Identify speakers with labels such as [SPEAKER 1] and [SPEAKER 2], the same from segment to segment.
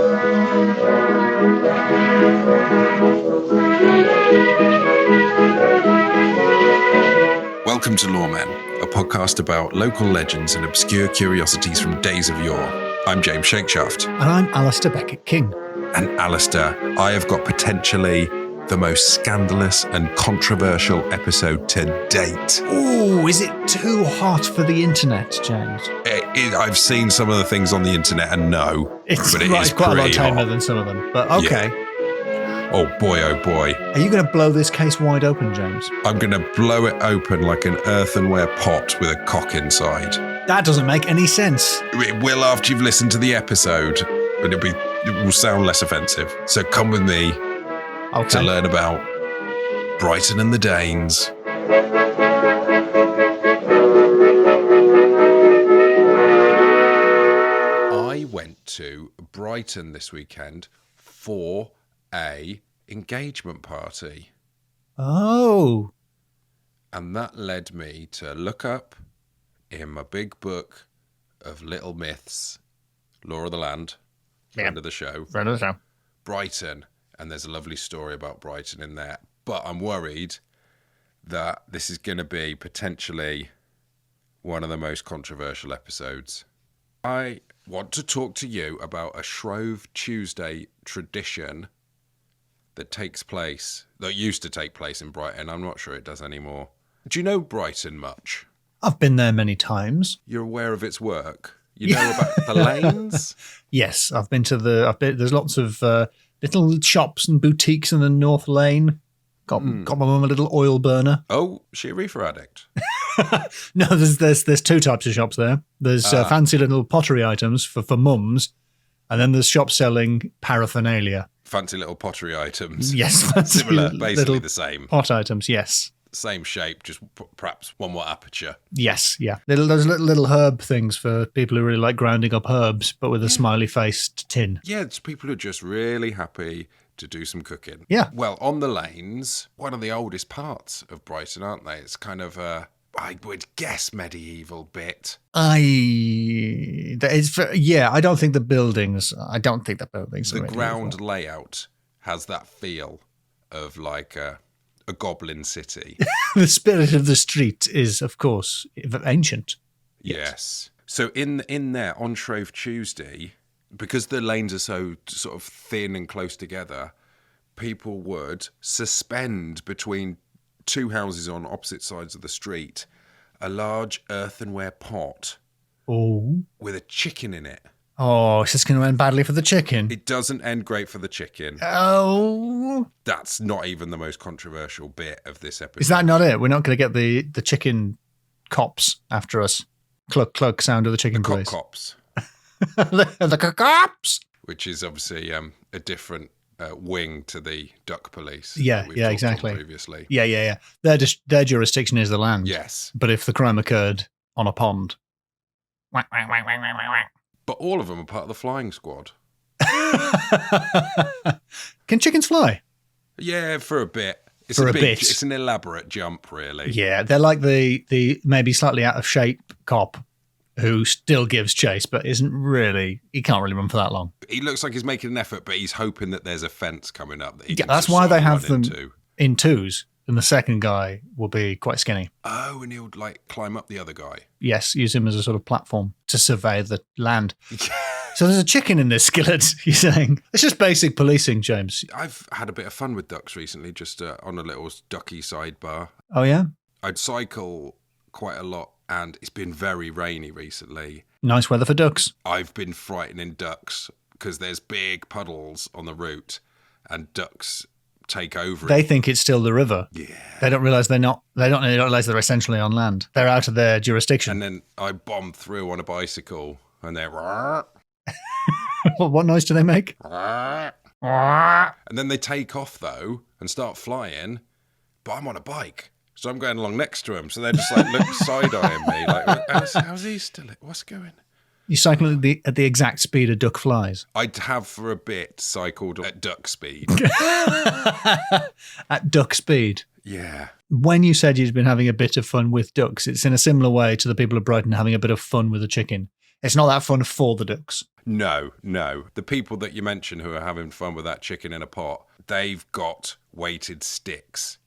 [SPEAKER 1] Welcome to Loremen, a podcast about local legends and obscure curiosities from days of yore. I'm James Shakeshaft.
[SPEAKER 2] And I'm Alasdair Beckett-King.
[SPEAKER 1] And Alasdair, I have got potentially the most scandalous and controversial episode to date.
[SPEAKER 2] Ooh, is it too hot for the internet, James?
[SPEAKER 1] I've seen some of the things on the internet and no,
[SPEAKER 2] It's
[SPEAKER 1] but it
[SPEAKER 2] right,
[SPEAKER 1] is
[SPEAKER 2] quite a lot
[SPEAKER 1] pretty
[SPEAKER 2] tamer
[SPEAKER 1] hot.
[SPEAKER 2] than some of them, but okay.
[SPEAKER 1] Yeah. Oh boy, oh boy.
[SPEAKER 2] Are you going to blow this case wide open, James?
[SPEAKER 1] I'm going to blow it open like an earthenware pot with a cock inside.
[SPEAKER 2] That doesn't make any sense.
[SPEAKER 1] It will after you've listened to the episode, but it will sound less offensive. So come with me to learn about Brighton and the Danes. I went to Brighton this weekend for a engagement party.
[SPEAKER 2] Oh.
[SPEAKER 1] And that led me to look up in my big book of little myths, Lore of the Land, friend of the show, Brighton, and there's a lovely story about Brighton in there. But I'm worried that this is going to be potentially one of the most controversial episodes. I want to talk to you about a Shrove Tuesday tradition that used to take place in Brighton. I'm not sure it does anymore. Do you know Brighton much?
[SPEAKER 2] I've been there many times.
[SPEAKER 1] You're aware of its work? You know about the lanes?
[SPEAKER 2] Yes, I've been to there's lots of little shops and boutiques in the North Lane. Got my mum a little oil burner.
[SPEAKER 1] Oh, she a reefer addict?
[SPEAKER 2] No, there's two types of shops there. There's fancy little pottery items for mums, and then there's shops selling paraphernalia.
[SPEAKER 1] Fancy little pottery items.
[SPEAKER 2] Yes.
[SPEAKER 1] Similar, basically the same.
[SPEAKER 2] Pot items, yes.
[SPEAKER 1] Same shape, just perhaps one more aperture.
[SPEAKER 2] Yes, yeah. Those little herb things for people who really like grinding up herbs, but with a smiley-faced tin.
[SPEAKER 1] Yeah, it's people who are just really happy to do some cooking.
[SPEAKER 2] Yeah.
[SPEAKER 1] Well, on the lanes, one of the oldest parts of Brighton, aren't they? It's kind of I would guess medieval bit.
[SPEAKER 2] I don't think the buildings.
[SPEAKER 1] The ground layout has that feel of like a goblin city.
[SPEAKER 2] The spirit of the street is, of course, ancient.
[SPEAKER 1] Yes. So in there on Shrove Tuesday, because the lanes are so sort of thin and close together, people would suspend between two houses on opposite sides of the street a large earthenware pot with a chicken in it.
[SPEAKER 2] Oh, it's just going to end badly for the chicken.
[SPEAKER 1] It doesn't end great for the chicken.
[SPEAKER 2] Oh.
[SPEAKER 1] That's not even the most controversial bit of this episode.
[SPEAKER 2] Is that not it? We're not going to get the chicken cops after us. Cluck, cluck sound of the chicken
[SPEAKER 1] cock
[SPEAKER 2] police.
[SPEAKER 1] Cops.
[SPEAKER 2] The cops!
[SPEAKER 1] Which is obviously a different wing to the duck police.
[SPEAKER 2] Yeah,
[SPEAKER 1] that we've talked
[SPEAKER 2] exactly.
[SPEAKER 1] on previously.
[SPEAKER 2] Yeah. Their jurisdiction is the land.
[SPEAKER 1] Yes.
[SPEAKER 2] But if the crime occurred on a pond.
[SPEAKER 1] But all of them are part of the flying squad.
[SPEAKER 2] Can chickens fly?
[SPEAKER 1] Yeah, for a bit. It's
[SPEAKER 2] For a bit.
[SPEAKER 1] It's an elaborate jump, really.
[SPEAKER 2] Yeah, they're like the maybe slightly out of shape cop who still gives chase, but he can't really run for that long.
[SPEAKER 1] He looks like he's making an effort, but he's hoping that there's a fence coming up. That he can
[SPEAKER 2] That's
[SPEAKER 1] just
[SPEAKER 2] why
[SPEAKER 1] sort
[SPEAKER 2] they
[SPEAKER 1] of
[SPEAKER 2] have
[SPEAKER 1] run
[SPEAKER 2] them
[SPEAKER 1] into.
[SPEAKER 2] in twos, and the second guy will be quite skinny.
[SPEAKER 1] Oh, and he'll like climb up the other guy.
[SPEAKER 2] Yes, use him as a sort of platform to survey the land. So there's a chicken in this skillet, you're saying? It's just basic policing, James.
[SPEAKER 1] I've had a bit of fun with ducks recently, just on a little ducky sidebar.
[SPEAKER 2] Oh, yeah?
[SPEAKER 1] I'd cycle quite a lot, and it's been very rainy recently.
[SPEAKER 2] Nice weather for ducks.
[SPEAKER 1] I've been frightening ducks because there's big puddles on the route, and ducks take over.
[SPEAKER 2] They think it's still the river.
[SPEAKER 1] Yeah.
[SPEAKER 2] They don't realise they don't realise they're essentially on land. They're out of their jurisdiction.
[SPEAKER 1] And then I bomb through on a bicycle, and they're...
[SPEAKER 2] What noise do they make?
[SPEAKER 1] And then they take off, though, and start flying, but I'm on a bike. So I'm going along next to them. So they're just like side-eyeing me. Like, how's he still? What's going?
[SPEAKER 2] You cycle at the exact speed a duck flies.
[SPEAKER 1] I'd have for a bit cycled at duck speed.
[SPEAKER 2] At duck speed?
[SPEAKER 1] Yeah.
[SPEAKER 2] When you said you'd been having a bit of fun with ducks, it's in a similar way to the people of Brighton having a bit of fun with a chicken. It's not that fun for the ducks.
[SPEAKER 1] No. The people that you mentioned who are having fun with that chicken in a pot, they've got weighted sticks.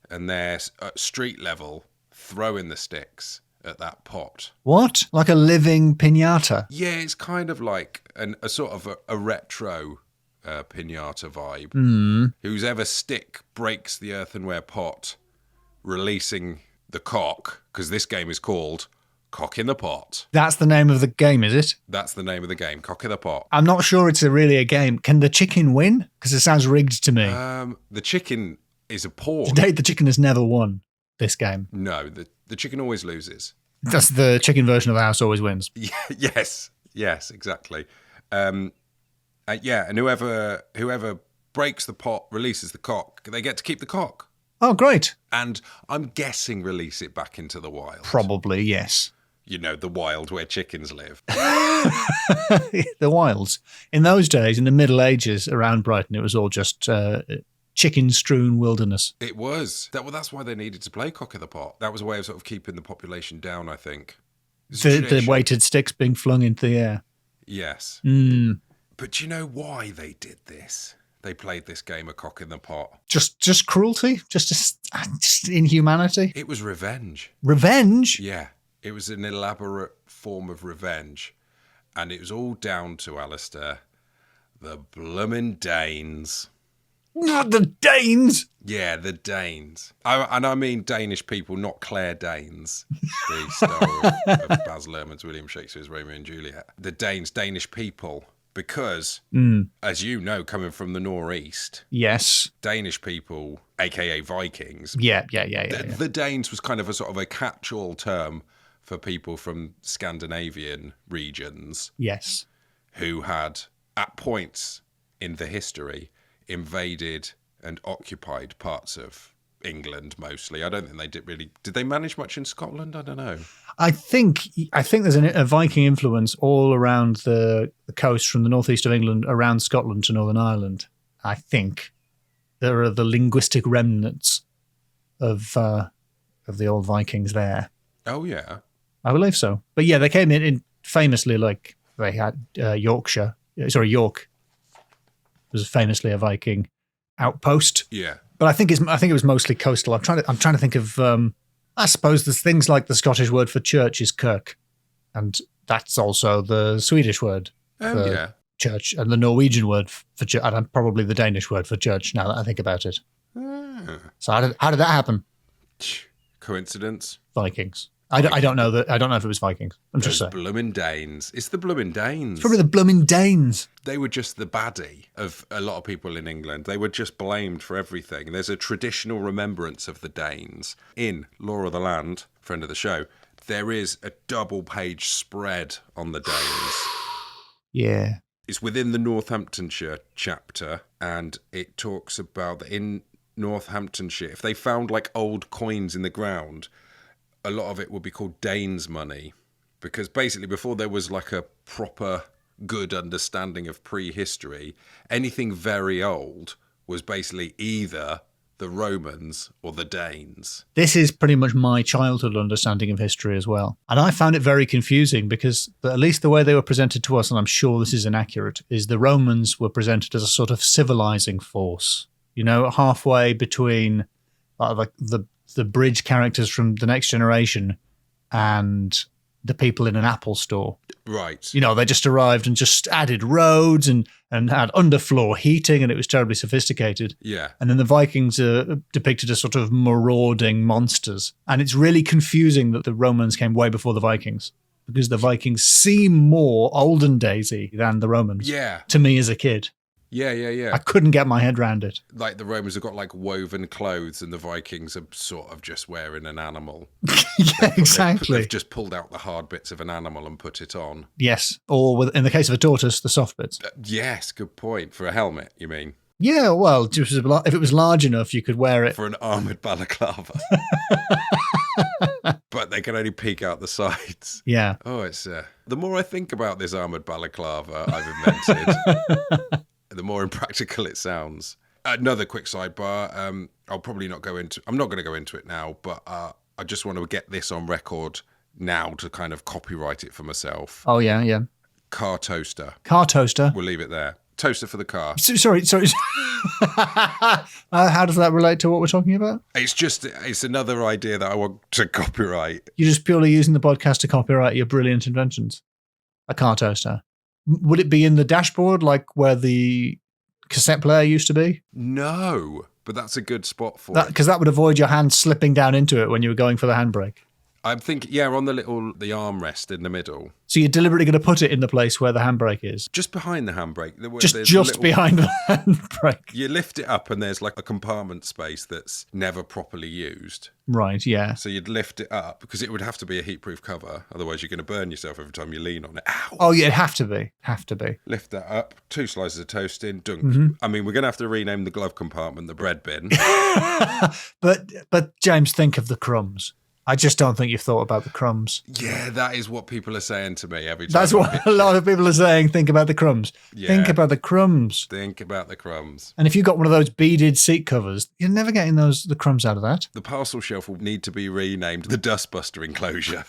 [SPEAKER 1] And they're at street level throwing the sticks at that pot.
[SPEAKER 2] What? Like a living piñata?
[SPEAKER 1] Yeah, it's kind of like a sort of a retro piñata vibe. Whose ever stick breaks the earthenware pot, releasing the cock, because this game is called Cock in the Pot.
[SPEAKER 2] That's the name of the game, is it?
[SPEAKER 1] That's the name of the game, Cock in the Pot.
[SPEAKER 2] I'm not sure it's really a game. Can the chicken win? Because it sounds rigged to me.
[SPEAKER 1] The chicken is a pawn.
[SPEAKER 2] To date, the chicken has never won this game.
[SPEAKER 1] No, the chicken always loses.
[SPEAKER 2] That's the chicken version of the house always wins.
[SPEAKER 1] Yes, exactly. And whoever breaks the pot, releases the cock, they get to keep the cock.
[SPEAKER 2] Oh, great.
[SPEAKER 1] And I'm guessing release it back into the wild.
[SPEAKER 2] Probably, yes.
[SPEAKER 1] You know, the wild where chickens live.
[SPEAKER 2] The wilds. In those days, in the Middle Ages around Brighton, it was all just chicken-strewn wilderness.
[SPEAKER 1] It was. That's why they needed to play Cock in the Pot. That was a way of sort of keeping the population down, I think.
[SPEAKER 2] The weighted sticks being flung into the air.
[SPEAKER 1] Yes. But do you know why they did this? They played this game of Cock in the Pot.
[SPEAKER 2] Just cruelty? Just inhumanity?
[SPEAKER 1] It was revenge.
[SPEAKER 2] Revenge?
[SPEAKER 1] Yeah. It was an elaborate form of revenge. And it was all down to, Alasdair, the bloomin' Danes.
[SPEAKER 2] Not the Danes!
[SPEAKER 1] Yeah, the Danes. I mean Danish people, not Claire Danes, the star of Baz Luhrmann's William Shakespeare's Romeo and Juliet. The Danes, Danish people, because, as you know, coming from the northeast,
[SPEAKER 2] yes,
[SPEAKER 1] Danish people, a.k.a. Vikings.
[SPEAKER 2] Yeah.
[SPEAKER 1] The Danes was kind of a sort of a catch-all term for people from Scandinavian regions.
[SPEAKER 2] Yes.
[SPEAKER 1] Who had, at points in the history, invaded and occupied parts of England mostly. I don't think they did they manage much in Scotland? I don't know.
[SPEAKER 2] I think there's a Viking influence all around the coast from the northeast of England around Scotland to Northern Ireland. I think there are the linguistic remnants of the old Vikings there.
[SPEAKER 1] Oh yeah,
[SPEAKER 2] I believe so. But yeah, they came in famously, like they had York was famously a Viking outpost.
[SPEAKER 1] Yeah.
[SPEAKER 2] But I think it was mostly coastal. I'm trying to think of I suppose there's things like the Scottish word for church is kirk, and that's also the Swedish word for church, and the Norwegian word for church, and probably the Danish word for church. Now that I think about it, so how did that happen?
[SPEAKER 1] Coincidence?
[SPEAKER 2] Vikings. I don't know that. I don't know if it was Vikings. I'm just saying.
[SPEAKER 1] Bloomin' Danes. It's the bloomin' Danes.
[SPEAKER 2] It's probably the bloomin' Danes.
[SPEAKER 1] They were just the baddie of a lot of people in England. They were just blamed for everything. There's a traditional remembrance of the Danes. In Lore of the Land, friend of the show, there is a double-page spread on the Danes.
[SPEAKER 2] Yeah.
[SPEAKER 1] It's within the Northamptonshire chapter, and it talks about that in Northamptonshire, if they found like old coins in the ground, a lot of it would be called Danes money, because basically before there was like a proper good understanding of prehistory, anything very old was basically either the Romans or the Danes.
[SPEAKER 2] This is pretty much my childhood understanding of history as well. And I found it very confusing because at least the way they were presented to us, and I'm sure this is inaccurate, is the Romans were presented as a sort of civilizing force, you know, halfway between like the bridge characters from The Next Generation and the people in an Apple store.
[SPEAKER 1] Right.
[SPEAKER 2] You know, they just arrived and just added roads and had underfloor heating, and it was terribly sophisticated.
[SPEAKER 1] Yeah.
[SPEAKER 2] And then the Vikings are depicted as sort of marauding monsters. And it's really confusing that the Romans came way before the Vikings, because the Vikings seem more olden daysy than the Romans.
[SPEAKER 1] Yeah.
[SPEAKER 2] To me as a kid.
[SPEAKER 1] Yeah.
[SPEAKER 2] I couldn't get my head around it.
[SPEAKER 1] Like the Romans have got like woven clothes, and the Vikings are sort of just wearing an animal.
[SPEAKER 2] Yeah, exactly.
[SPEAKER 1] They've just pulled out the hard bits of an animal and put it on.
[SPEAKER 2] Yes, or in the case of a tortoise, the soft bits.
[SPEAKER 1] Yes, good point. For a helmet, you mean?
[SPEAKER 2] Yeah, well, just if it was large enough, you could wear it.
[SPEAKER 1] For an armoured balaclava. But they can only peek out the sides.
[SPEAKER 2] Yeah.
[SPEAKER 1] Oh, it's... the more I think about this armoured balaclava I've invented... the more impractical it sounds. Another quick sidebar. I'll probably not go into... I'm not going to go into it now, but I just want to get this on record now to kind of copyright it for myself.
[SPEAKER 2] Oh, yeah.
[SPEAKER 1] Car toaster.
[SPEAKER 2] Car toaster.
[SPEAKER 1] We'll leave it there. Toaster for the car.
[SPEAKER 2] Sorry. How does that relate to what we're talking about?
[SPEAKER 1] It's another idea that I want to copyright.
[SPEAKER 2] You're just purely using the podcast to copyright your brilliant inventions. A car toaster. Would it be in the dashboard, like where the cassette player used to be?
[SPEAKER 1] No, but that's a good spot for it.
[SPEAKER 2] Because that would avoid your hand slipping down into it when you were going for the handbrake.
[SPEAKER 1] I'm thinking, on the armrest in the middle.
[SPEAKER 2] So you're deliberately going to put it in the place where the handbrake is?
[SPEAKER 1] Just behind the handbrake.
[SPEAKER 2] Just behind the handbrake.
[SPEAKER 1] You lift it up and there's like a compartment space that's never properly used.
[SPEAKER 2] Right, yeah.
[SPEAKER 1] So you'd lift it up because it would have to be a heat-proof cover. Otherwise you're going to burn yourself every time you lean on it. Ow!
[SPEAKER 2] Oh, yeah, it'd have to be.
[SPEAKER 1] Lift that up, 2 slices of toast in, dunk.
[SPEAKER 2] Mm-hmm.
[SPEAKER 1] I mean, we're going to have to rename the glove compartment the bread bin.
[SPEAKER 2] But James, think of the crumbs. I just don't think you've thought about the crumbs.
[SPEAKER 1] Yeah, that is what people are saying to me every time.
[SPEAKER 2] That's what a lot of people are saying. Think about the crumbs. Yeah. Think about the crumbs.
[SPEAKER 1] Think about the crumbs.
[SPEAKER 2] And if you've got one of those beaded seat covers, you're never getting the crumbs out of that.
[SPEAKER 1] The parcel shelf will need to be renamed the Dustbuster enclosure.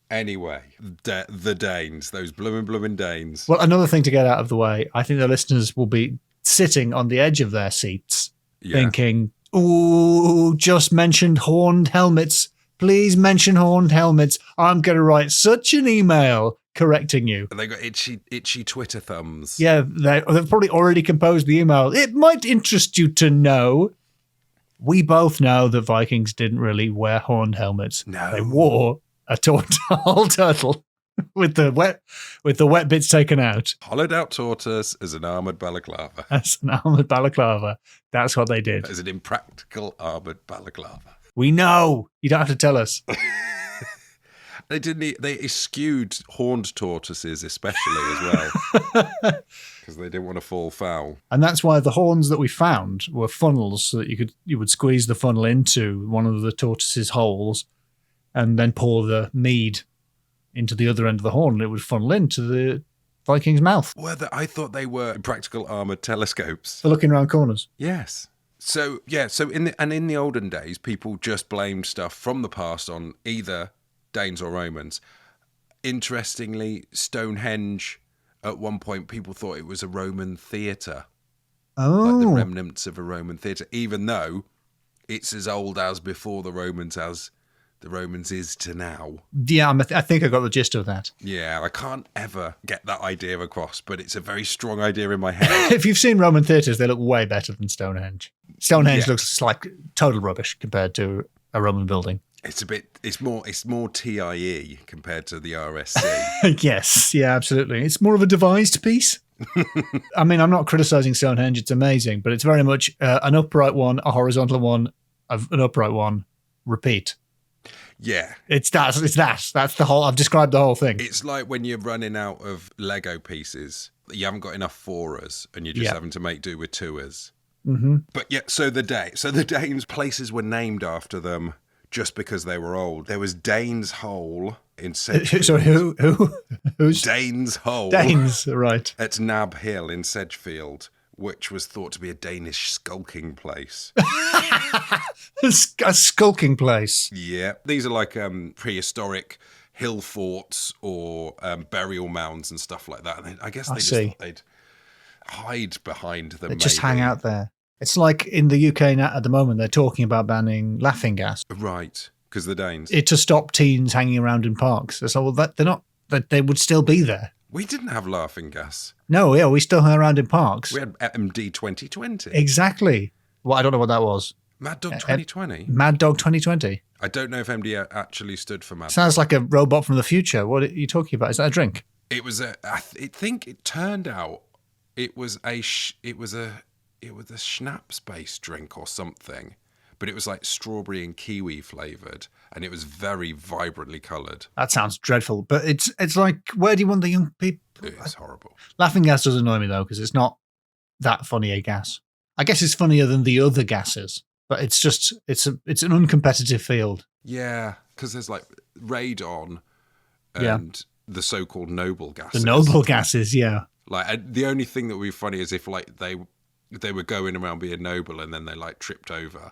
[SPEAKER 1] Anyway, the Danes, those bloomin' Danes.
[SPEAKER 2] Well, another thing to get out of the way, I think the listeners will be sitting on the edge of their seats thinking, ooh, just mentioned horned helmets. Please mention horned helmets. I'm going to write such an email correcting you.
[SPEAKER 1] And they got itchy Twitter thumbs.
[SPEAKER 2] Yeah, they've probably already composed the email. It might interest you to know. We both know that Vikings didn't really wear horned helmets.
[SPEAKER 1] No.
[SPEAKER 2] They wore a whole turtle with the wet bits taken out.
[SPEAKER 1] Hollowed out tortoise as an armoured balaclava.
[SPEAKER 2] As an armoured balaclava. That's what they did.
[SPEAKER 1] As an impractical armoured balaclava.
[SPEAKER 2] We know. You don't have to tell us.
[SPEAKER 1] They eschewed horned tortoises especially as well. Because they didn't want to fall foul.
[SPEAKER 2] And that's why the horns that we found were funnels, so that you would squeeze the funnel into one of the tortoise's holes and then pour the mead into the other end of the horn, and it would funnel into the Viking's mouth.
[SPEAKER 1] Well, I thought they were practical armoured telescopes.
[SPEAKER 2] For looking around corners.
[SPEAKER 1] Yes. So in the olden days, people just blamed stuff from the past on either Danes or Romans. Interestingly, Stonehenge, at one point, people thought it was a Roman theatre.
[SPEAKER 2] Oh.
[SPEAKER 1] Like the remnants of a Roman theatre, even though it's as old as before the Romans as the Romans is to now.
[SPEAKER 2] Yeah, I think I got the gist of that.
[SPEAKER 1] Yeah, I can't ever get that idea across, but it's a very strong idea in my head.
[SPEAKER 2] If you've seen Roman theatres, they look way better than Stonehenge. Stonehenge looks like total rubbish compared to a Roman building.
[SPEAKER 1] It's more TIE compared to the RSC.
[SPEAKER 2] Yes, yeah, absolutely. It's more of a devised piece. I mean, I'm not criticising Stonehenge, it's amazing, but it's very much an upright one, a horizontal one, an upright one, repeat.
[SPEAKER 1] Yeah.
[SPEAKER 2] It's that. That's the whole, I've described the whole thing.
[SPEAKER 1] It's like when you're running out of Lego pieces, you haven't got enough 4-ers and you're just having to make do with 2-ers.
[SPEAKER 2] Mm-hmm.
[SPEAKER 1] But yeah, so the Danes, places were named after them just because they were old. There was Danes Hole in Sedgefield.
[SPEAKER 2] So who's?
[SPEAKER 1] Danes Hole.
[SPEAKER 2] Danes, right.
[SPEAKER 1] At Nab Hill in Sedgefield, which was thought to be a Danish skulking place.
[SPEAKER 2] A skulking place.
[SPEAKER 1] Yeah. These are like prehistoric hill forts or burial mounds and stuff like that. And I guess they just thought they'd hide behind them.
[SPEAKER 2] They just hang out there. It's like in the UK at the moment, they're talking about banning laughing gas.
[SPEAKER 1] Right, because the Danes.
[SPEAKER 2] To stop teens hanging around in parks. So they would still be there.
[SPEAKER 1] We didn't have laughing gas.
[SPEAKER 2] No, yeah, we still hung around in parks.
[SPEAKER 1] We had MD 2020.
[SPEAKER 2] Exactly. Well, I don't know what that was.
[SPEAKER 1] Mad Dog 2020?
[SPEAKER 2] Mad Dog 2020.
[SPEAKER 1] I don't know if MD actually stood for Mad
[SPEAKER 2] Sounds
[SPEAKER 1] Dog.
[SPEAKER 2] like a robot from the future. What are you talking about? Is that a drink?
[SPEAKER 1] It was I think it turned out it was a schnapps-based drink or something. But it was like strawberry and kiwi flavoured, and it was very vibrantly coloured.
[SPEAKER 2] That sounds dreadful, but it's like, where do you want the young people?
[SPEAKER 1] It's horrible.
[SPEAKER 2] Laughing gas does annoy me, though, because it's not that funny a gas. I guess it's funnier than the other gases, but it's an uncompetitive field.
[SPEAKER 1] Yeah, because there's like radon and the so-called noble gases.
[SPEAKER 2] The noble gases, yeah.
[SPEAKER 1] Like the only thing that would be funny is if like they were going around being noble and then they like tripped over.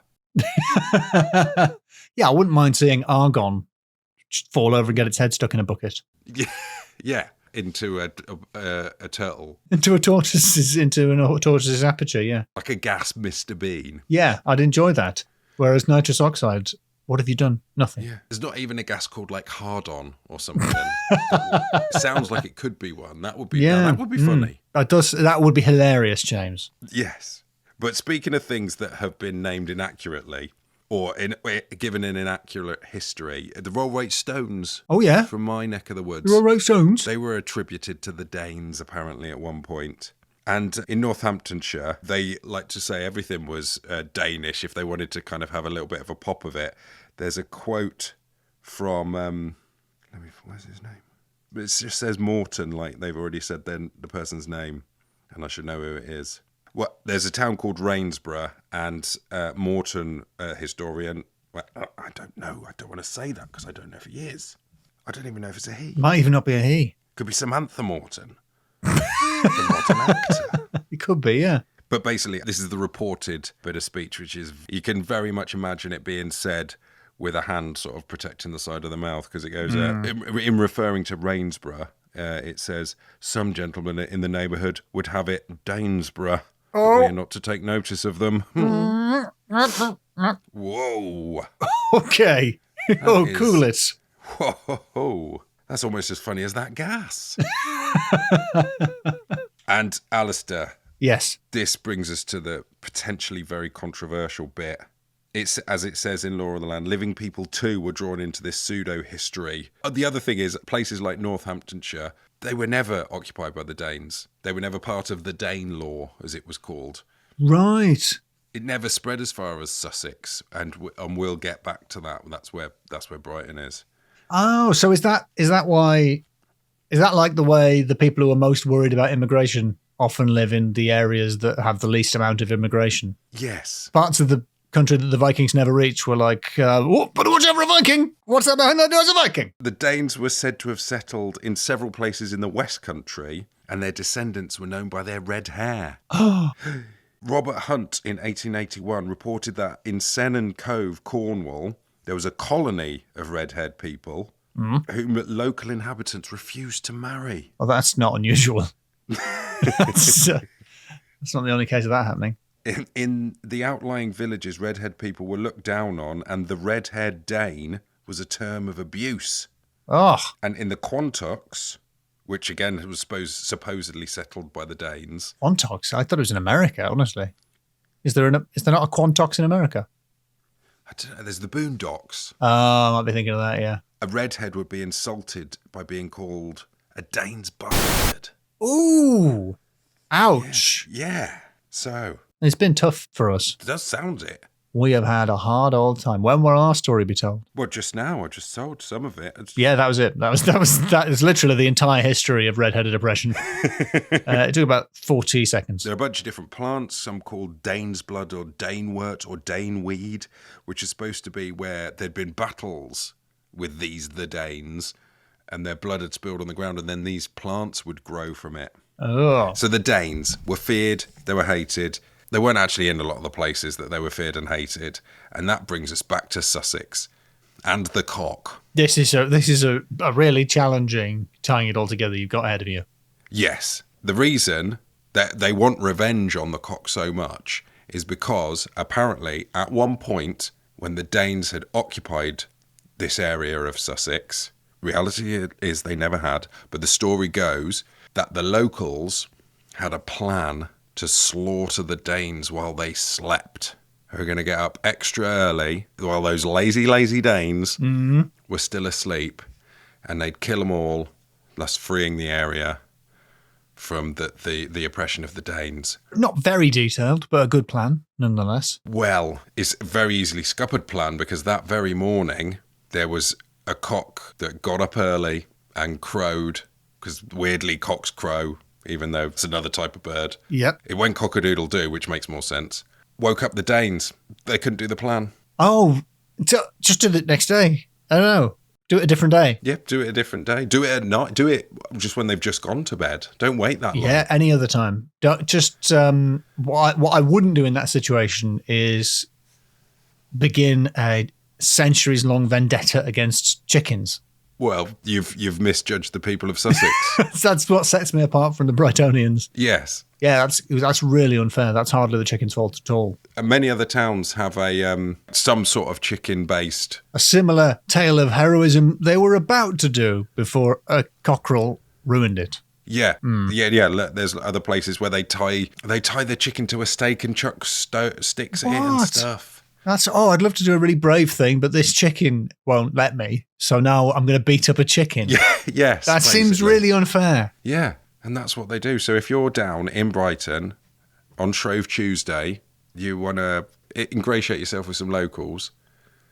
[SPEAKER 2] Yeah, I wouldn't mind seeing argon fall over and get its head stuck in a bucket.
[SPEAKER 1] Yeah. Into a turtle.
[SPEAKER 2] Into a tortoise's aperture, yeah.
[SPEAKER 1] Like a gas Mr. Bean.
[SPEAKER 2] Yeah, I'd enjoy that. Whereas nitrous oxide, what have you done? Nothing.
[SPEAKER 1] Yeah. There's not even a gas called like Hard-On or something. It sounds like it could be one. That would be funny.
[SPEAKER 2] That would be hilarious, James.
[SPEAKER 1] Yes. But speaking of things that have been named inaccurately, or given an inaccurate history, the Rollright Stones.
[SPEAKER 2] Oh, yeah?
[SPEAKER 1] From my neck of the woods.
[SPEAKER 2] The Rollright Stones?
[SPEAKER 1] They were attributed to the Danes, apparently, at one point. And in Northamptonshire, they like to say everything was Danish if they wanted to kind of have a little bit of a pop of it. There's a quote from, where's his name? It just says Morton, like they've already said the person's name, and I should know who it is. Well, there's a town called Rainsborough, and Morton, historian, well, I don't know. I don't want to say that because I don't know if he is. I don't even know if it's a he.
[SPEAKER 2] Might even not be a he.
[SPEAKER 1] Could be Samantha Morton. The Morton actor.
[SPEAKER 2] It could be, yeah.
[SPEAKER 1] But basically, this is the reported bit of speech, which is, you can very much imagine it being said with a hand sort of protecting the side of the mouth, because it goes, in referring to Rainsborough, it says, some gentlemen in the neighbourhood would have it Danesborough. We are not to take notice of them. Whoa.
[SPEAKER 2] Okay. Cool it.
[SPEAKER 1] Whoa. That's almost as funny as that gas. And Alasdair.
[SPEAKER 2] Yes.
[SPEAKER 1] This brings us to the potentially very controversial bit. It's, as it says in Lore of the Land, living people too were drawn into this pseudo-history. The other thing is, places like Northamptonshire, they were never occupied by the Danes. They were never part of the Dane law, as it was called.
[SPEAKER 2] Right.
[SPEAKER 1] It never spread as far as Sussex, and we'll get back to that. That's where Brighton is.
[SPEAKER 2] Oh, so is that why? Is that like the way the people who are most worried about immigration often live in the areas that have the least amount of immigration?
[SPEAKER 1] Yes.
[SPEAKER 2] Parts of the country that the Vikings never reach were like, but watch out for a Viking! What's that behind that door is a Viking!
[SPEAKER 1] The Danes were said to have settled in several places in the West Country, and their descendants were known by their red hair.
[SPEAKER 2] Oh.
[SPEAKER 1] Robert Hunt in 1881 reported that in Sennan Cove, Cornwall, there was a colony of red-haired people whom local inhabitants refused to marry.
[SPEAKER 2] Well, that's not unusual. That's not the only case of that happening.
[SPEAKER 1] In the outlying villages, red-haired people were looked down on, and the red-haired Dane was a term of abuse.
[SPEAKER 2] Oh.
[SPEAKER 1] And in the Quantocks, which again was supposedly settled by the Danes.
[SPEAKER 2] Quantocks? I thought it was in America, honestly. Is there not a Quantocks in America?
[SPEAKER 1] I don't know. There's the Boondocks.
[SPEAKER 2] Oh, I might be thinking of that, yeah.
[SPEAKER 1] A redhead would be insulted by being called a Dane's bastard.
[SPEAKER 2] Ooh. Ouch.
[SPEAKER 1] Yeah. So.
[SPEAKER 2] It's been tough for us.
[SPEAKER 1] It does sound it.
[SPEAKER 2] We have had a hard old time. When will our story be told?
[SPEAKER 1] Well, just now. I just told some of it.
[SPEAKER 2] Yeah, that was it. That is literally the entire history of redheaded oppression. It took about 40 seconds.
[SPEAKER 1] There are a bunch of different plants, some called Dane's blood or Danewort or Daneweed, which is supposed to be where there'd been battles with the Danes, and their blood had spilled on the ground, and then these plants would grow from it.
[SPEAKER 2] Oh.
[SPEAKER 1] So the Danes were feared, they were hated. They weren't actually in a lot of the places that they were feared and hated. And that brings us back to Sussex and the cock.
[SPEAKER 2] This is a really challenging tying it all together you've got ahead of you.
[SPEAKER 1] Yes. The reason that they want revenge on the cock so much is because apparently at one point when the Danes had occupied this area of Sussex, reality is they never had, but the story goes that the locals had a plan to slaughter the Danes while they slept. Who are going to get up extra early while those lazy Danes were still asleep, and they'd kill them all, thus freeing the area from the oppression of the Danes.
[SPEAKER 2] Not very detailed, but a good plan, nonetheless.
[SPEAKER 1] Well, it's a very easily scuppered plan, because that very morning there was a cock that got up early and crowed, because weirdly cocks crow, even though it's another type of bird.
[SPEAKER 2] Yep.
[SPEAKER 1] It went cock-a-doodle-doo, which makes more sense. Woke up the Danes. They couldn't do the plan.
[SPEAKER 2] Oh, just do it next day. I don't know. Do it a different day.
[SPEAKER 1] Yep, do it a different day. Do it at night. Do it just when they've just gone to bed. Don't wait that long.
[SPEAKER 2] Yeah, any other time. Don't, just what I wouldn't do in that situation is begin a centuries-long vendetta against chickens.
[SPEAKER 1] Well, you've misjudged the people of Sussex.
[SPEAKER 2] That's what sets me apart from the Brightonians.
[SPEAKER 1] Yes.
[SPEAKER 2] Yeah, that's really unfair. That's hardly the chicken's fault at all.
[SPEAKER 1] And many other towns have some sort of chicken-based...
[SPEAKER 2] A similar tale of heroism they were about to do before a cockerel ruined it.
[SPEAKER 1] Yeah, yeah. There's other places where they tie the chicken to a stake and chuck sticks in and stuff.
[SPEAKER 2] I'd love to do a really brave thing, but this chicken won't let me. So now I'm going to beat up a chicken.
[SPEAKER 1] Yeah, yes.
[SPEAKER 2] That seems really unfair.
[SPEAKER 1] Yeah, and that's what they do. So if you're down in Brighton on Shrove Tuesday, you want to ingratiate yourself with some locals,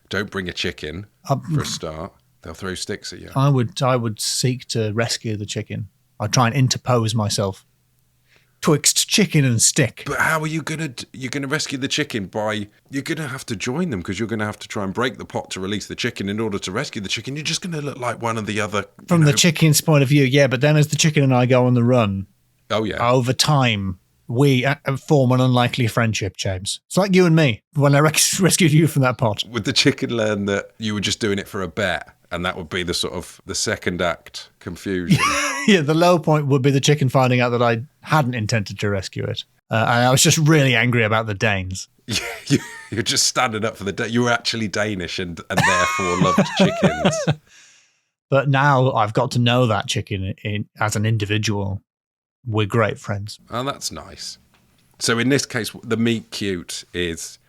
[SPEAKER 1] don't bring a chicken for a start. They'll throw sticks at you.
[SPEAKER 2] I would seek to rescue the chicken. I'd try and interpose myself twixt chicken and stick.
[SPEAKER 1] But how are you gonna rescue the chicken? You're gonna have to join them because you're gonna have to try and break the pot to release the chicken in order to rescue the chicken. You're just gonna look like one of the other.
[SPEAKER 2] From the chicken's point of view, yeah. But then as the chicken and I go on the run, over time we form an unlikely friendship, James. It's like you and me when I rescued you from that pot.
[SPEAKER 1] Would the chicken learn that you were just doing it for a bet? And that would be the sort of the second act confusion.
[SPEAKER 2] Yeah, the low point would be the chicken finding out that I hadn't intended to rescue it. And I was just really angry about the Danes.
[SPEAKER 1] You're just standing up for the you were actually Danish and therefore loved chickens.
[SPEAKER 2] But now I've got to know that chicken as an individual. We're great friends.
[SPEAKER 1] Oh, that's nice. So in this case, the meet cute is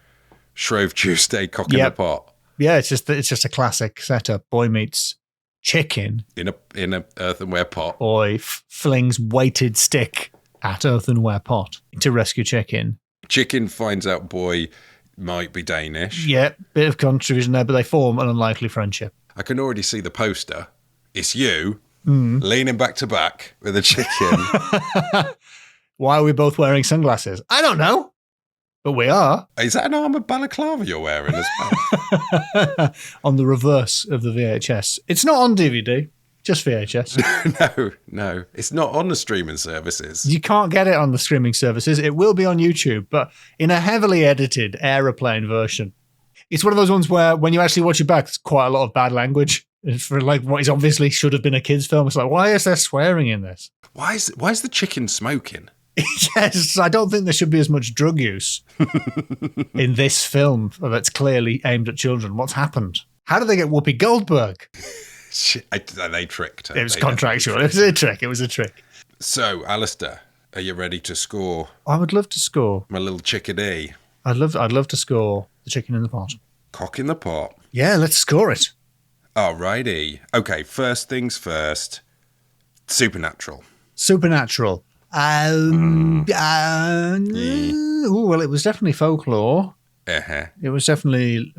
[SPEAKER 1] Shrove Tuesday, cock in the pot.
[SPEAKER 2] Yeah, it's just a classic setup. Boy meets chicken
[SPEAKER 1] in a earthenware pot.
[SPEAKER 2] Boy flings weighted stick at earthenware pot to rescue chicken.
[SPEAKER 1] Chicken finds out boy might be Danish.
[SPEAKER 2] Yeah, bit of contribution there, but they form an unlikely friendship.
[SPEAKER 1] I can already see the poster. It's you leaning back to back with a chicken.
[SPEAKER 2] Why are we both wearing sunglasses? I don't know. But we are.
[SPEAKER 1] Is that an armoured balaclava you're wearing as well?
[SPEAKER 2] On the reverse of the VHS. It's not on DVD, just VHS.
[SPEAKER 1] No. It's not on the streaming services.
[SPEAKER 2] You can't get it on the streaming services. It will be on YouTube, but in a heavily edited aeroplane version. It's one of those ones where when you actually watch it back, there's quite a lot of bad language. For like what is obviously should have been a kid's film. It's like, why is there swearing in this?
[SPEAKER 1] Why is the chicken smoking?
[SPEAKER 2] Yes, I don't think there should be as much drug use in this film that's clearly aimed at children. What's happened? How did they get Whoopi Goldberg?
[SPEAKER 1] They tricked her.
[SPEAKER 2] It was contractual. It was a trick.
[SPEAKER 1] So, Alasdair, are you ready to score?
[SPEAKER 2] I would love to score.
[SPEAKER 1] My little chickadee.
[SPEAKER 2] I'd love to score the chicken in the pot.
[SPEAKER 1] Cock in the pot.
[SPEAKER 2] Yeah, let's score it.
[SPEAKER 1] Alrighty. Okay, first things first. Supernatural.
[SPEAKER 2] Well, it was definitely folklore.
[SPEAKER 1] Uh-huh.
[SPEAKER 2] It was definitely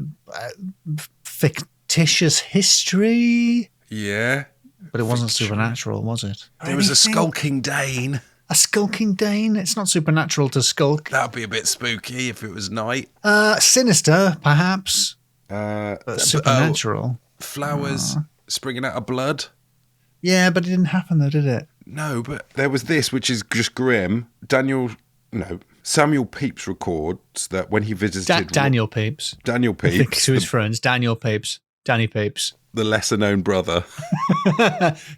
[SPEAKER 2] fictitious history.
[SPEAKER 1] Yeah.
[SPEAKER 2] But it wasn't supernatural, was it?
[SPEAKER 1] There was a skulking Dane.
[SPEAKER 2] A skulking Dane? It's not supernatural to skulk.
[SPEAKER 1] That'd be a bit spooky if it was night.
[SPEAKER 2] Sinister, perhaps. But supernatural.
[SPEAKER 1] Flowers springing out of blood.
[SPEAKER 2] Yeah, but it didn't happen though, did it?
[SPEAKER 1] No, but there was this, which is just grim. Samuel Pepys records that when he visited...
[SPEAKER 2] Daniel Pepys.
[SPEAKER 1] Daniel Pepys.
[SPEAKER 2] I think to his friends. Daniel Pepys. Danny Pepys.
[SPEAKER 1] The lesser-known brother.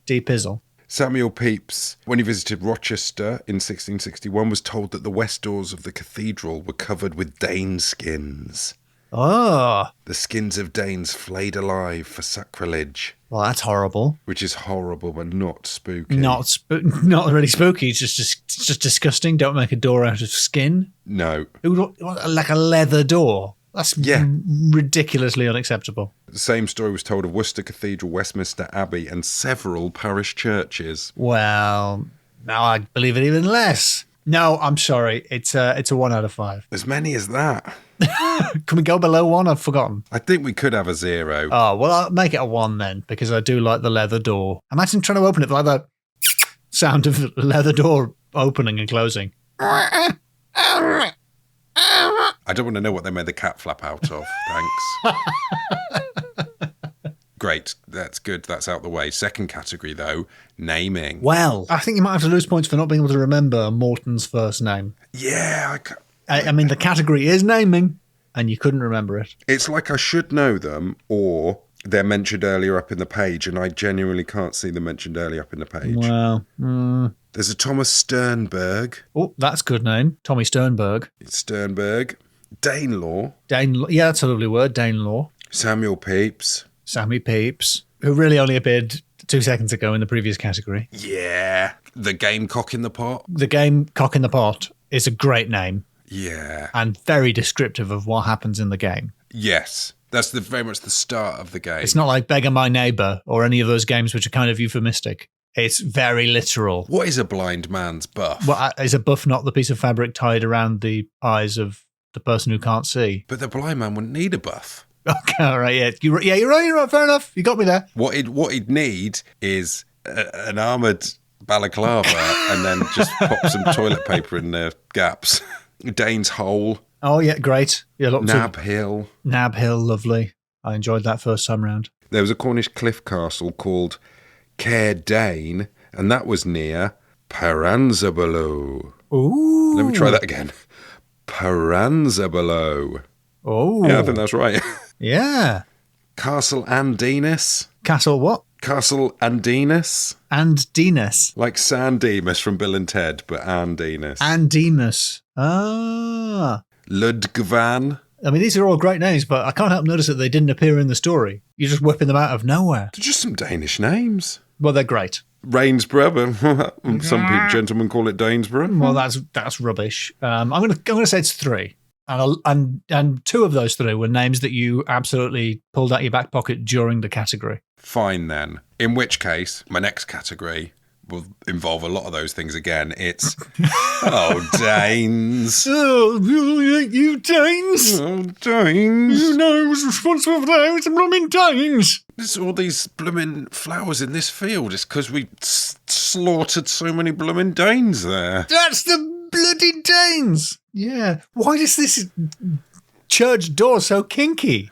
[SPEAKER 2] D. Pizzle.
[SPEAKER 1] Samuel Pepys, when he visited Rochester in 1661, was told that the west doors of the cathedral were covered with Dane skins.
[SPEAKER 2] Oh.
[SPEAKER 1] The skins of Danes flayed alive for sacrilege.
[SPEAKER 2] Well, that's horrible.
[SPEAKER 1] Which is horrible, but not spooky.
[SPEAKER 2] Not really spooky. It's just disgusting. Don't make a door out of skin.
[SPEAKER 1] No.
[SPEAKER 2] Like a leather door. That's ridiculously unacceptable.
[SPEAKER 1] The same story was told of Worcester Cathedral, Westminster Abbey, and several parish churches.
[SPEAKER 2] Well, now I believe it even less. No, I'm sorry. It's a 1 out of 5.
[SPEAKER 1] As many as that.
[SPEAKER 2] Can we go below 1? I've forgotten.
[SPEAKER 1] I think we could have a 0.
[SPEAKER 2] Oh, well, I'll make it a 1 then, because I do like the leather door. Imagine trying to open it like that sound of the leather door opening and closing.
[SPEAKER 1] I don't want to know what they made the cat flap out of. Thanks. Great. That's good. That's out the way. Second category, though, naming.
[SPEAKER 2] Well, I think you might have to lose points for not being able to remember Morton's first name.
[SPEAKER 1] Yeah.
[SPEAKER 2] I mean, the category is naming, and you couldn't remember it.
[SPEAKER 1] It's like I should know them, or they're mentioned earlier up in the page, and I genuinely can't see them mentioned earlier up in the page.
[SPEAKER 2] Well,
[SPEAKER 1] there's a Thomas Sternberg.
[SPEAKER 2] Oh, that's a good name. Tommy Sternberg.
[SPEAKER 1] Sternberg. Danelaw.
[SPEAKER 2] Yeah, that's a lovely word, Danelaw.
[SPEAKER 1] Samuel Pepys.
[SPEAKER 2] Sammy Pepys, who really only appeared 2 seconds ago in the previous category.
[SPEAKER 1] Yeah. The Game Cock in the Pot.
[SPEAKER 2] The Game Cock in the Pot is a great name.
[SPEAKER 1] Yeah.
[SPEAKER 2] And very descriptive of what happens in the game.
[SPEAKER 1] Yes. That's very much the start of the game.
[SPEAKER 2] It's not like Beggar My Neighbour or any of those games which are kind of euphemistic. It's very literal.
[SPEAKER 1] What is a blind man's buff?
[SPEAKER 2] Well, is a buff not the piece of fabric tied around the eyes of the person who can't see?
[SPEAKER 1] But the blind man wouldn't need a buff.
[SPEAKER 2] Okay, all right, yeah. You're right, fair enough. You got me there.
[SPEAKER 1] What he'd need is an armoured balaclava and then just pop some toilet paper in the gaps. Dane's Hole.
[SPEAKER 2] Oh, yeah, great. Yeah,
[SPEAKER 1] Nab Hill.
[SPEAKER 2] Nab Hill, lovely. I enjoyed that first time round.
[SPEAKER 1] There was a Cornish cliff castle called Caer Dane, and that was near Paranzabelow.
[SPEAKER 2] Ooh.
[SPEAKER 1] Let me try that again. Paranzabelow.
[SPEAKER 2] Oh.
[SPEAKER 1] Yeah, I think that's right.
[SPEAKER 2] Yeah.
[SPEAKER 1] Castle Andinus.
[SPEAKER 2] Castle what?
[SPEAKER 1] Castle Andinus.
[SPEAKER 2] Andinus.
[SPEAKER 1] Like Sandemus from Bill and Ted, but Andinus.
[SPEAKER 2] Andinus. Ah.
[SPEAKER 1] Ludgvan.
[SPEAKER 2] I mean, these are all great names, but I can't help notice that they didn't appear in the story. You're just whipping them out of nowhere.
[SPEAKER 1] They're just some Danish names.
[SPEAKER 2] Well, they're great.
[SPEAKER 1] Rainsborough, but some gentlemen call it Danesborough.
[SPEAKER 2] Well, that's rubbish. I'm gonna say it's 3, and 2 of those 3 were names that you absolutely pulled out your back pocket during the category.
[SPEAKER 1] Fine then. In which case, my next category will involve a lot of those things again. It's Danes.
[SPEAKER 2] Oh, you Danes!
[SPEAKER 1] Oh, Danes!
[SPEAKER 2] You know who's responsible for that? It's the blooming Danes.
[SPEAKER 1] There's all these blooming flowers in this field. It's because we slaughtered so many blooming Danes there.
[SPEAKER 2] That's the bloody Danes. Yeah. Why is this church door so kinky?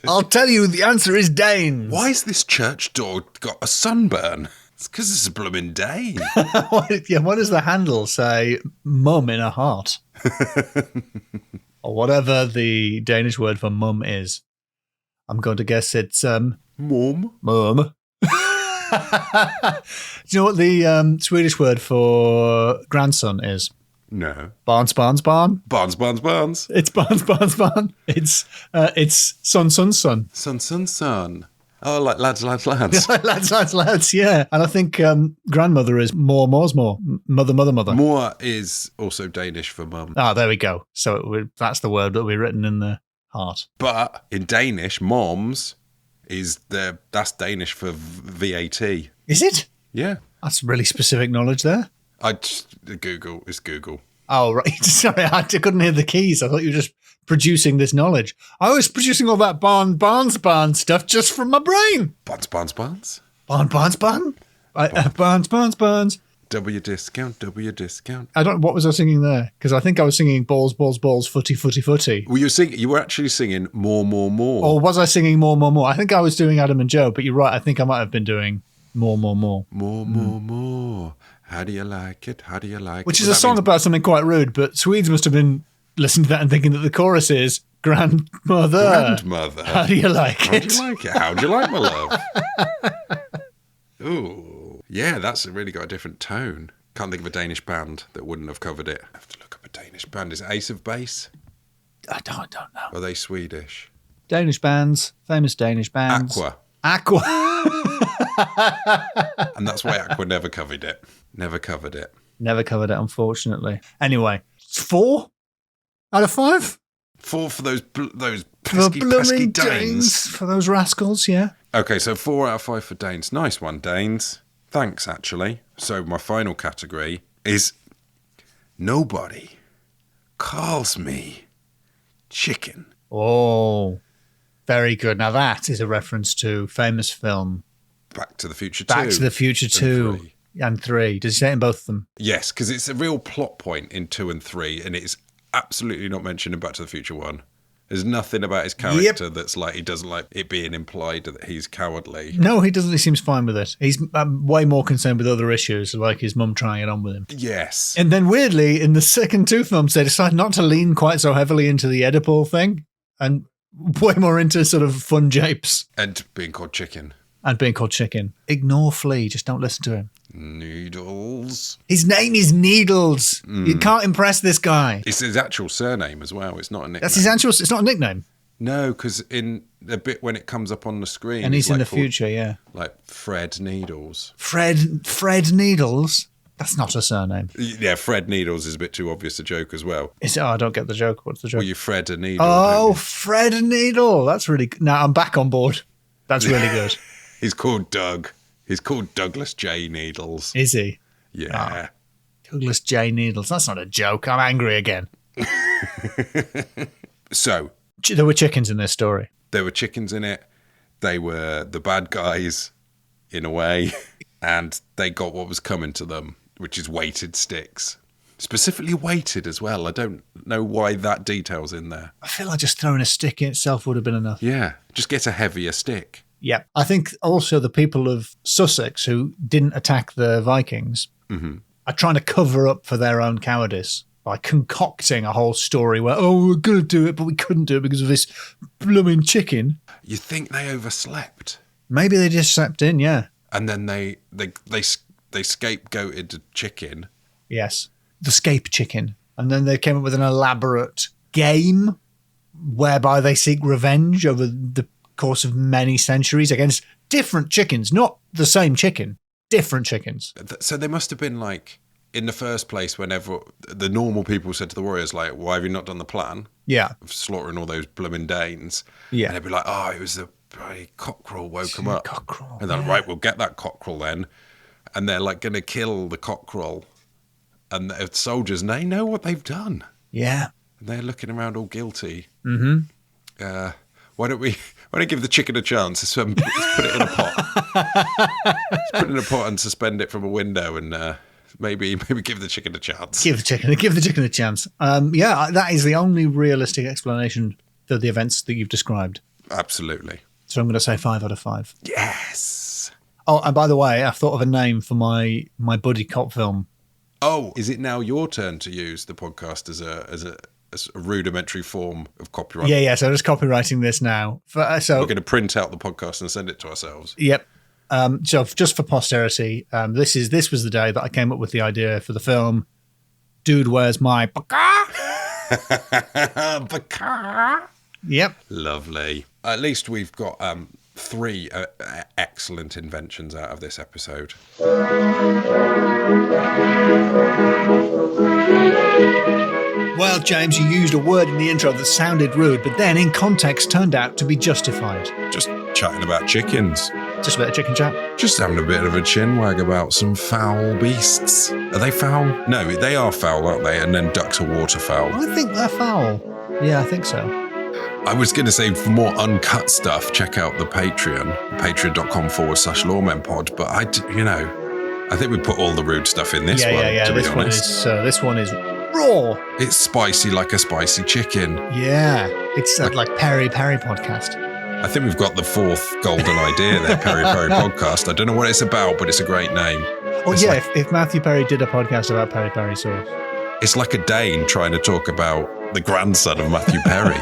[SPEAKER 2] I'll tell you, the answer is Danes.
[SPEAKER 1] Why has this church door got a sunburn? It's because it's a blooming Dane.
[SPEAKER 2] Yeah, what does the handle say? Mum in a heart. Or whatever the Danish word for mum is. I'm going to guess it's
[SPEAKER 1] Mum.
[SPEAKER 2] Mum. Do you know what the Swedish word for grandson is?
[SPEAKER 1] No.
[SPEAKER 2] Barns.
[SPEAKER 1] Barns.
[SPEAKER 2] It's barns. It's son.
[SPEAKER 1] Son. Oh, like lads.
[SPEAKER 2] lads, yeah. And I think grandmother is more. Mother.
[SPEAKER 1] More is also Danish for mum.
[SPEAKER 2] Ah, there we go. So that's the word that will be written in the heart.
[SPEAKER 1] But in Danish, moms that's Danish for VAT.
[SPEAKER 2] Is it?
[SPEAKER 1] Yeah.
[SPEAKER 2] That's really specific knowledge there.
[SPEAKER 1] Google.
[SPEAKER 2] Oh, right. Sorry, I couldn't hear the keys. I thought you were just producing this knowledge. I was producing all that barn stuff just from my brain.
[SPEAKER 1] Barns.
[SPEAKER 2] Barns.
[SPEAKER 1] W discount.
[SPEAKER 2] What was I singing there? Because I think I was singing balls, footy.
[SPEAKER 1] Well, you were actually singing more.
[SPEAKER 2] Or was I singing more? I think I was doing Adam and Joe, but you're right. I think I might have been doing more.
[SPEAKER 1] More. How do you like it?
[SPEAKER 2] Which is a song about something quite rude, but Swedes must have been listening to that and thinking that the chorus is grandmother. How do you like it?
[SPEAKER 1] How do you like my love? Ooh. Yeah, that's really got a different tone. Can't think of a Danish band that wouldn't have covered it. I have to look up a Danish band. Is it Ace of Base?
[SPEAKER 2] I don't know.
[SPEAKER 1] Are they Swedish?
[SPEAKER 2] Danish bands, famous Danish bands. Aqua.
[SPEAKER 1] And that's why Aqua never covered it. Never covered it,
[SPEAKER 2] unfortunately. Anyway, 4 out of 5?
[SPEAKER 1] 4 for those pesky Danes.
[SPEAKER 2] For those rascals, yeah.
[SPEAKER 1] Okay, so 4 out of 5 for Danes. Nice one, Danes. Thanks, actually. So my final category is nobody calls me chicken.
[SPEAKER 2] Oh, very good. Now that is a reference to famous film
[SPEAKER 1] Back to the Future 2.
[SPEAKER 2] Back to the Future 2 and 3. Does he say it in both of them?
[SPEAKER 1] Yes, because it's a real plot point in 2 and 3, and it's absolutely not mentioned in Back to the Future 1. There's nothing about his character that's like he doesn't like it being implied that he's cowardly.
[SPEAKER 2] No, he doesn't. He seems fine with it. He's way more concerned with other issues, like his mum trying it on with him.
[SPEAKER 1] Yes.
[SPEAKER 2] And then weirdly, in the second 2 films, they decide not to lean quite so heavily into the Oedipal thing. And Way more into sort of fun japes.
[SPEAKER 1] And being called chicken.
[SPEAKER 2] Ignore Flea. Just don't listen to him.
[SPEAKER 1] Needles.
[SPEAKER 2] His name is Needles. You can't impress this guy.
[SPEAKER 1] It's his actual surname as well. It's not a nickname.
[SPEAKER 2] That's his actual... It's not a nickname.
[SPEAKER 1] No, because in the bit when it comes up on the screen...
[SPEAKER 2] And he's in
[SPEAKER 1] like
[SPEAKER 2] the future, yeah.
[SPEAKER 1] Like Fred Needles.
[SPEAKER 2] Fred Needles? That's not a surname.
[SPEAKER 1] Yeah, Fred Needles is a bit too obvious a joke as well.
[SPEAKER 2] I don't get the joke. What's the joke?
[SPEAKER 1] Well, you Fred a Needle.
[SPEAKER 2] Oh, Fred Needle. That's really good. Now I'm back on board. That's really good.
[SPEAKER 1] He's called Doug. He's called Douglas J. Needles.
[SPEAKER 2] Is he?
[SPEAKER 1] Yeah.
[SPEAKER 2] Oh, Douglas J. Needles. That's not a joke. I'm angry again.
[SPEAKER 1] So.
[SPEAKER 2] There were chickens in this story.
[SPEAKER 1] There were chickens in it. They were the bad guys, in a way. And they got what was coming to them, which is weighted sticks. Specifically weighted as well. I don't know why that detail's in there.
[SPEAKER 2] I feel like just throwing a stick in itself would have been enough.
[SPEAKER 1] Yeah, just get a heavier stick.
[SPEAKER 2] Yeah. I think also the people of Sussex who didn't attack the Vikings are trying to cover up for their own cowardice by concocting a whole story where, we're going to do it, but we couldn't do it because of this blooming chicken.
[SPEAKER 1] You think they overslept?
[SPEAKER 2] Maybe they just slept in, yeah.
[SPEAKER 1] And then they scapegoated the chicken.
[SPEAKER 2] Yes. The scape chicken. And then they came up with an elaborate game whereby they seek revenge over the course of many centuries against different chickens, not the same chicken, different chickens.
[SPEAKER 1] So they must have been like, in the first place, whenever the normal people said to the warriors, like, why have you not done the plan?
[SPEAKER 2] Yeah.
[SPEAKER 1] Of slaughtering all those blooming Danes.
[SPEAKER 2] Yeah.
[SPEAKER 1] And they'd be like, it was the bloody cockerel woke them up.
[SPEAKER 2] Cockerel.
[SPEAKER 1] And they're like, right, we'll get that cockerel then. And they're like going to kill the cockerel. And the soldiers, and they know what they've done.
[SPEAKER 2] Yeah.
[SPEAKER 1] And they're looking around all guilty.
[SPEAKER 2] Mm-hmm.
[SPEAKER 1] Why don't we give the chicken a chance? Let's put it in a pot. Let's put it in a pot and suspend it from a window and maybe give the chicken a chance.
[SPEAKER 2] Give the chicken a chance. Yeah, that is the only realistic explanation for the events that you've described.
[SPEAKER 1] Absolutely.
[SPEAKER 2] So I'm going to say 5 out of 5.
[SPEAKER 1] Yes.
[SPEAKER 2] Oh, and by the way, I've thought of a name for my buddy cop film.
[SPEAKER 1] Oh, is it now your turn to use the podcast as a rudimentary form of copyright?
[SPEAKER 2] Yeah. So I'm just copywriting this now.
[SPEAKER 1] We're going to print out the podcast and send it to ourselves.
[SPEAKER 2] Yep. So just for posterity, this was the day that I came up with the idea for the film. Dude, where's my baka?
[SPEAKER 1] Baka.
[SPEAKER 2] Yep.
[SPEAKER 1] Lovely. At least we've got 3 excellent inventions out of this episode.
[SPEAKER 2] Well, James, you used a word in the intro that sounded rude, but then in context turned out to be justified.
[SPEAKER 1] Just chatting about chickens.
[SPEAKER 2] Just a bit of chicken chat.
[SPEAKER 1] Just having a bit of a chinwag about some foul beasts. Are they foul? No, they are foul, aren't they? And then ducks are waterfowl.
[SPEAKER 2] I think they're foul. Yeah, I think so.
[SPEAKER 1] I was going to say, for more uncut stuff, check out the Patreon, patreon.com/Loremen pod. But I think we put all the rude stuff in this one.
[SPEAKER 2] Yeah.
[SPEAKER 1] To be honest,
[SPEAKER 2] this one is raw.
[SPEAKER 1] It's spicy like a spicy chicken.
[SPEAKER 2] Yeah, it's like Peri podcast.
[SPEAKER 1] I think we've got the 4th golden idea there, Peri podcast. I don't know what it's about, but it's a great name.
[SPEAKER 2] Oh, yeah, if Matthew Perry did a podcast about peri sauce.
[SPEAKER 1] It's like a Dane trying to talk about the grandson of Matthew Perry.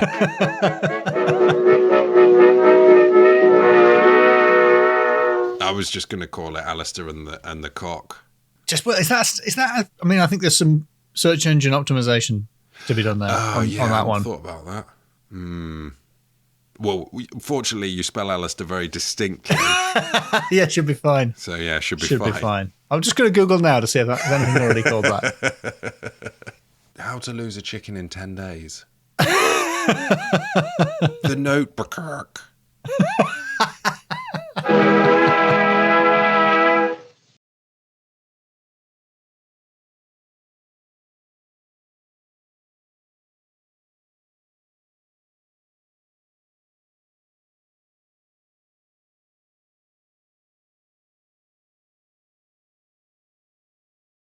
[SPEAKER 1] I was just going to call it Alasdair and the cock.
[SPEAKER 2] Is that? I mean, I think there's some search engine optimization to be done there on that one.
[SPEAKER 1] I thought about that. Well, fortunately, you spell Alasdair very distinctly.
[SPEAKER 2] Yeah, should be fine.
[SPEAKER 1] So yeah, should be
[SPEAKER 2] fine. I'm just going to Google now to see if there's anything already called that.
[SPEAKER 1] How to lose a chicken in 10 days. The notebook.